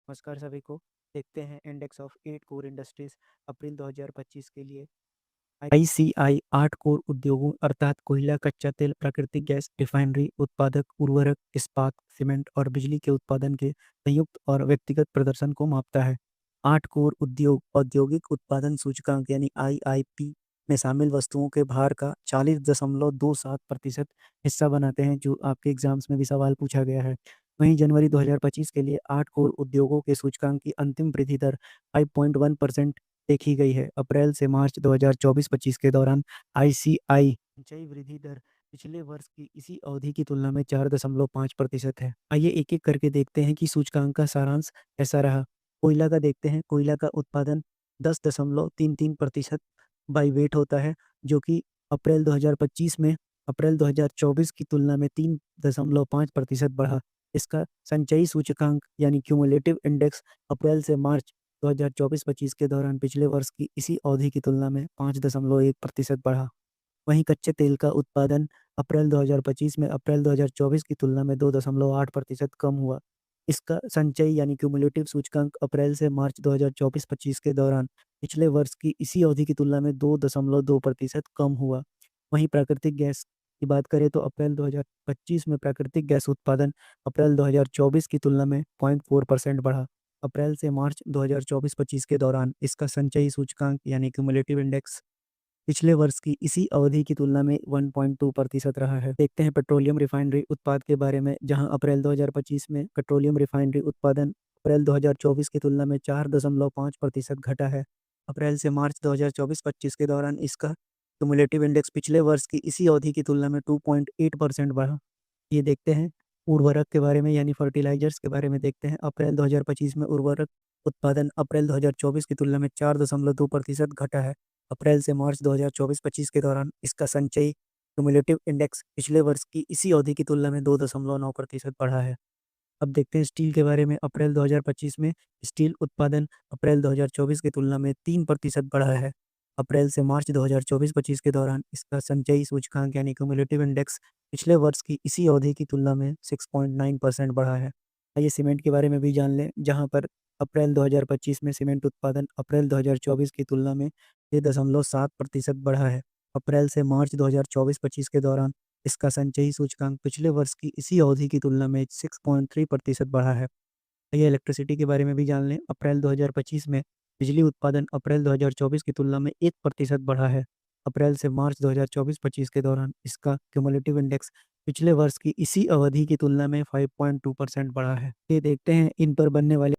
नमस्कार सभी को। देखते हैं इंडेक्स ऑफ 8 कोर इंडस्ट्रीज अप्रैल 2025 के लिए। आईसीआई 8 कोर उद्योगों अर्थात कोयला, कच्चा तेल, प्राकृतिक गैस, रिफाइनरी, उत्पादक, उर्वरक, इस्पात, सीमेंट और बिजली के उत्पादन के संयुक्त और व्यक्तिगत प्रदर्शन को मापता है। 8 कोर उद्योग औद्योगिक उत्पादन सूचकांक यानी आईआईपी में शामिल वस्तुओं के भार का 40.27% हिस्सा बनाते हैं, जो आपके एग्जाम्स में भी सवाल पूछा गया है। वहीं जनवरी 2025 के लिए 8 कोर उद्योगों के सूचकांक की अंतिम वृद्धि दर 5.1% देखी गई है। अप्रैल से मार्च 2024-25 के दौरान आईसीआई संचयी वृद्धि दर पिछले वर्ष की इसी अवधि की तुलना में 4.5% है। आइए एक-एक करके देखते हैं कि सूचकांक का सारांश कैसा रहा। कोयला का देखते हैं। कोयला का उत्पादन 10.33% बाई वेट होता है, जो कि अप्रैल 2025 में अप्रैल 2024 की तुलना में 3.5% बढ़ा। इसका संचयी सूचकांक यानी क्यूमुलेटिव इंडेक्स अप्रैल से मार्च 2024-25 के दौरान पिछले वर्ष की इसी अवधि की तुलना में 5.1% बढ़ा। वहीं कच्चे तेल का उत्पादन अप्रैल 2025 में अप्रैल 2024 की तुलना में 2.8% कम हुआ। इसका संचयी यानी क्यूमुलेटिव सूचकांक अप्रैल से मार्च 2024-25 के दौरान पिछले वर्ष की इसी अवधि की तुलना में 2.2% कम हुआ। वहीं प्राकृतिक गैस की बात करें तो अप्रैल 2025 में प्राकृतिक गैस उत्पादन अप्रैल 2024 की तुलना में 0.4% बढ़ा। अप्रैल से मार्च 2024-25 के दौरान इसका संचयी सूचकांक यानी क्यूमुलेटिव इंडेक्स पिछले वर्ष की इसी अवधि की तुलना में 1.2% रहा है। देखते हैं पेट्रोलियम रिफाइनरी उत्पाद के बारे में, जहां अप्रैल 2025 में पेट्रोलियम रिफाइनरी उत्पादन अप्रैल 2024 की तुलना में 4.5% घटा है। अप्रैल से मार्च 2024-25 के दौरान इसका क्यूमुलेटिव इंडेक्स पिछले वर्ष की इसी अवधि की तुलना में 2.8% बढ़ा। ये देखते हैं उर्वरक के बारे में यानी फर्टिलाइजर्स के बारे में देखते हैं। अप्रैल 2025 में उर्वरक उत्पादन अप्रैल 2024 की तुलना में 4.2% घटा है। अप्रैल से मार्च 2024-25 के दौरान इसका संचयी क्यूमुलेटिव इंडेक्स पिछले वर्ष की इसी अवधि की तुलना में 2.9% बढ़ा है। अब देखते हैं स्टील के बारे में। अप्रैल 2025 में स्टील उत्पादन अप्रैल 2024 की तुलना में 3% बढ़ा है। अप्रैल से मार्च 2024-25 के दौरान इसका संचयी सूचकांक यानी क्यूमुलेटिव इंडेक्स पिछले वर्ष की इसी अवधि की तुलना में 6.9% बढ़ा है। आइए सीमेंट के बारे में भी जान लें, जहां पर अप्रैल 2025 में सीमेंट उत्पादन अप्रैल 2024 की तुलना में 6.7% बढ़ा है। अप्रैल से मार्च 2024-25 के दौरान इसका संचयी सूचकांक पिछले वर्ष की इसी अवधि की तुलना में 6.3% बढ़ा है। ये इलेक्ट्रिसिटी के बारे में भी जान लें। अप्रैल 2025 में बिजली उत्पादन अप्रैल 2024 की तुलना में 1% बढ़ा है। अप्रैल से मार्च 2024-25 के दौरान इसका क्यूमुलेटिव इंडेक्स पिछले वर्ष की इसी अवधि की तुलना में 5.2% बढ़ा है। ये देखते हैं इन पर बनने वाले